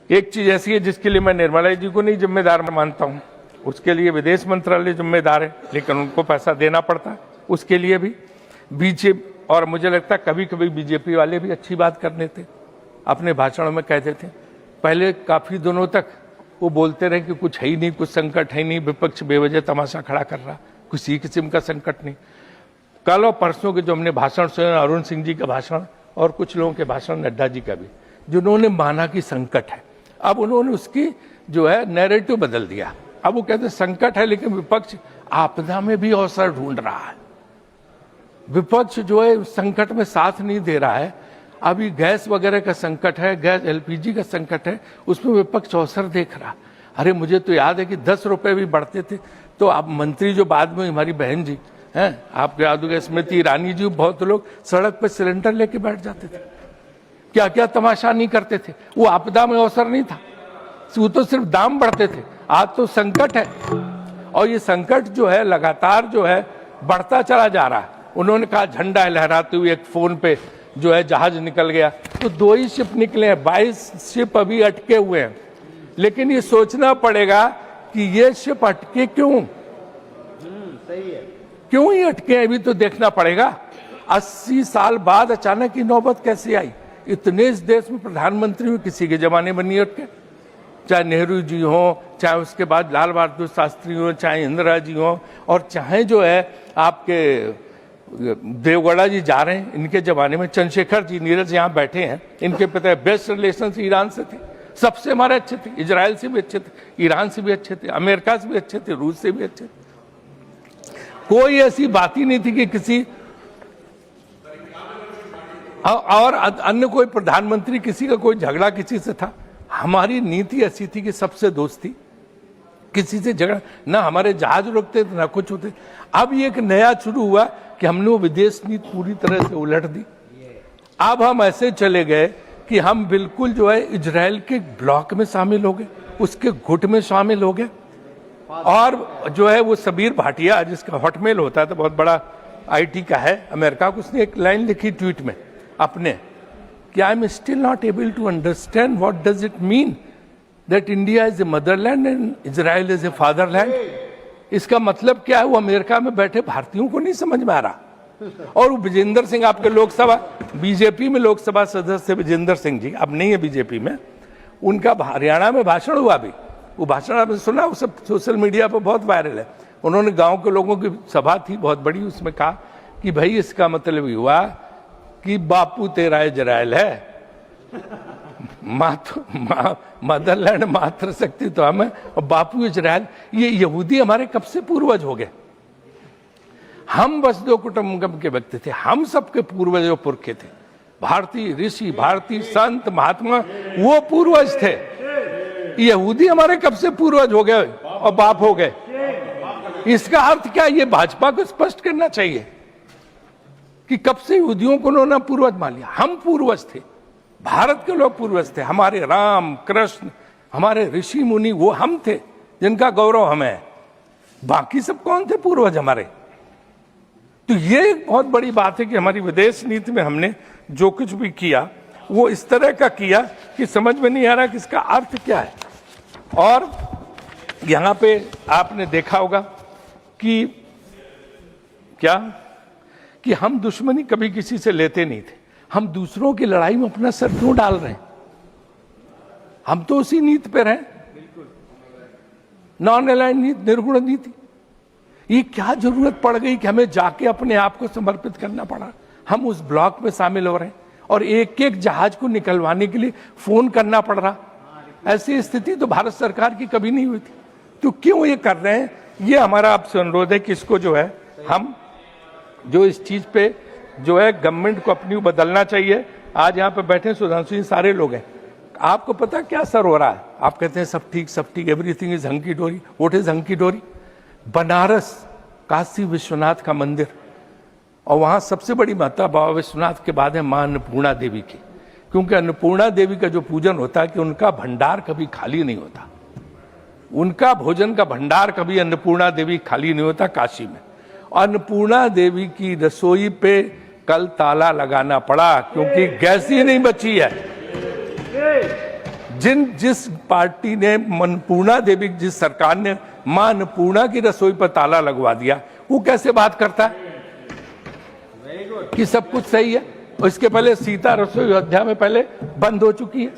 एक चीज ऐसी है जिसके लिए मैं निर्मला जी को नहीं जिम्मेदार मानता हूं, उसके लिए विदेश मंत्रालय जिम्मेदार है, लेकिन उनको पैसा देना पड़ता है उसके लिए भी बीजेपी। और मुझे लगता है कभी कभी बीजेपी वाले भी अच्छी बात करने थे, अपने भाषणों में कहते थे। पहले काफी दिनों तक वो बोलते रहे कि कुछ है ही नहीं, कुछ संकट है ही नहीं, विपक्ष बेवजह तमाशा खड़ा कर रहा, किसी किस्म का संकट नहीं। कल और परसों के जो हमने भाषण सुने, अरुण सिंह जी का भाषण और कुछ लोगों के भाषण, नड्डा जी का भी, जिन्होंने माना कि संकट है, अब उन्होंने उसकी जो है नैरेटिव बदल दिया। अब वो कहते हैं संकट है, लेकिन विपक्ष आपदा में भी अवसर ढूंढ रहा है। विपक्ष जो है संकट में साथ नहीं दे रहा है। अभी गैस वगैरह का संकट है, गैस एलपीजी का संकट है, उसमें विपक्ष अवसर देख रहा। अरे मुझे तो याद है कि 10 रुपए भी बढ़ते थे तो आप मंत्री जो बाद में हमारी बहन जी हैं, आपको याद होगा स्मृति ईरानी जी, बहुत लोग सड़क पर सिलेंडर लेके बैठ जाते थे, क्या क्या तमाशा नहीं करते थे। वो आपदा में अवसर नहीं था, वो तो सिर्फ दाम बढ़ते थे। आज तो संकट है और ये संकट जो है लगातार जो है बढ़ता चला जा रहा है। उन्होंने कहा झंडा लहराते हुए एक फोन पे जो है जहाज निकल गया, तो 2 ही शिप निकले हैं, 22 शिप अभी अटके हुए हैं। लेकिन ये सोचना पड़ेगा कि ये शिप अटके क्यों, सही है, क्यों ही अटके, अभी तो देखना पड़ेगा। 80 साल बाद अचानक की नौबत कैसे आई? इतने इस देश में प्रधानमंत्री हुए, किसी के जमाने में नहीं अटके, चाहे नेहरू जी हो, चाहे उसके बाद लाल बहादुर शास्त्री हो, चाहे इंदिरा जी हो, और चाहे जो है आपके देवगौड़ा जी जा रहे हैं, इनके जमाने में चंद्रशेखर जी नीरज यहाँ बैठे हैं, इनके पिता बेस्ट रिलेशन ईरान से थे, सबसे हमारे अच्छे थे, इजराइल से भी अच्छे थे, ईरान से भी अच्छे थे, अमेरिका से भी अच्छे थे, रूस से भी अच्छे थे। कोई ऐसी बात ही नहीं थी कि किसी और अन्य कोई प्रधानमंत्री किसी का कोई झगड़ा किसी से था। हमारी नीति ऐसी थी कि सबसे दोस्ती, किसी से झगड़ा ना, हमारे जहाज रुकते थे ना कुछ होते। अब ये एक नया शुरू हुआ कि हमने वो विदेश नीति पूरी तरह से उलट दी। अब हम ऐसे चले गए कि हम बिल्कुल जो है इजराइल के ब्लॉक में शामिल हो गए, उसके गुट में शामिल हो गए। और जो है वो सबीर भाटिया, जिसका हॉटमेल होता है तो बहुत बड़ा आईटी का है अमेरिका को, उसने एक लाइन लिखी ट्वीट में अपने कि I am still not able to understand what does it mean that India is a motherland and Israel is a fatherland. इसका मतलब क्या है, वो अमेरिका में बैठे भारतीयों को नहीं समझ में आ रहा। और वो विजेंद्र सिंह, आपके लोकसभा बीजेपी में लोकसभा सदस्य विजेंद्र सिंह जी, अब नहीं है बीजेपी में, उनका हरियाणा में भाषण हुआ अभी, वो भाषण आपने सुना, वो सब सोशल मीडिया पर बहुत वायरल है। उन्होंने गांव के लोगों की सभा थी बहुत बड़ी, उसमें कहा कि भाई इसका मतलब ये हुआ कि बापू तेरा इजराइल है, मदरलैंड मातृ शक्ति तो हमें, और बापू इजराइल। ये यहूदी हमारे कब से पूर्वज हो गए? हम बस 2 कुटुंबकम के व्यक्ति थे, हम सबके पूर्वज और पुरखे थे। भारतीय ऋषि, भारतीय संत महात्मा वो पूर्वज थे। यहूदी हमारे कब से पूर्वज हो गए और बाप हो गए? इसका अर्थ क्या? ये भाजपा को स्पष्ट करना चाहिए कि कब से यहूदियों को उन्होंने पूर्वज मान लिया। हम पूर्वज थे, भारत के लोग पूर्वज थे, हमारे राम कृष्ण, हमारे ऋषि मुनि, वो हम थे जिनका गौरव हमें है। बाकी सब कौन थे पूर्वज हमारे? तो ये एक बहुत बड़ी बात है कि हमारी विदेश नीति में हमने जो कुछ भी किया वो इस तरह का किया कि समझ में नहीं आ रहा कि इसका अर्थ क्या है। और यहां पे आपने देखा होगा कि क्या कि हम दुश्मनी कभी किसी से लेते नहीं थे, हम दूसरों की लड़ाई में अपना सर क्यों डाल रहे हैं? हम तो उसी नीति पे रहे, नॉन अलाइंड नीति, निर्गुण नीति। ये क्या जरूरत पड़ गई कि हमें जाके अपने आप को समर्पित करना पड़ा? हम उस ब्लॉक में शामिल हो रहे हैं और एक एक जहाज को निकलवाने के लिए फोन करना पड़ रहा। ऐसी स्थिति तो भारत सरकार की कभी नहीं हुई थी। तो क्यों ये कर रहे हैं? ये हमारा आपसे अनुरोध है कि इसको जो है हम जो इस चीज पे जो है गवर्नमेंट को अपनी बदलना चाहिए। आज यहाँ पे बैठे सुधांशु जी सारे लोग हैं, आपको पता क्या असर हो रहा है? आप कहते हैं सब ठीक, एवरीथिंग इज हंकी डोरी। व्हाट इज हंकी डोरी? बनारस काशी विश्वनाथ का मंदिर, और वहां सबसे बड़ी महत्ता बाबा विश्वनाथ के बाद है मां अन्नपूर्णा देवी की, क्योंकि अन्नपूर्णा देवी का जो पूजन होता है कि उनका भंडार कभी खाली नहीं होता, उनका भोजन का भंडार कभी अन्नपूर्णा देवी खाली नहीं होता काशी में। अन्नपूर्णा देवी की रसोई पे कल ताला लगाना पड़ा क्योंकि गैस ही नहीं बची है। जिस पार्टी ने अन्नपूर्णा देवी, जिस सरकार ने मां अन्नपूर्णा की रसोई पर ताला लगवा दिया, वो कैसे बात करता है कि सब कुछ सही है? और इसके पहले सीता रसोई अयोध्या में पहले बंद हो चुकी है।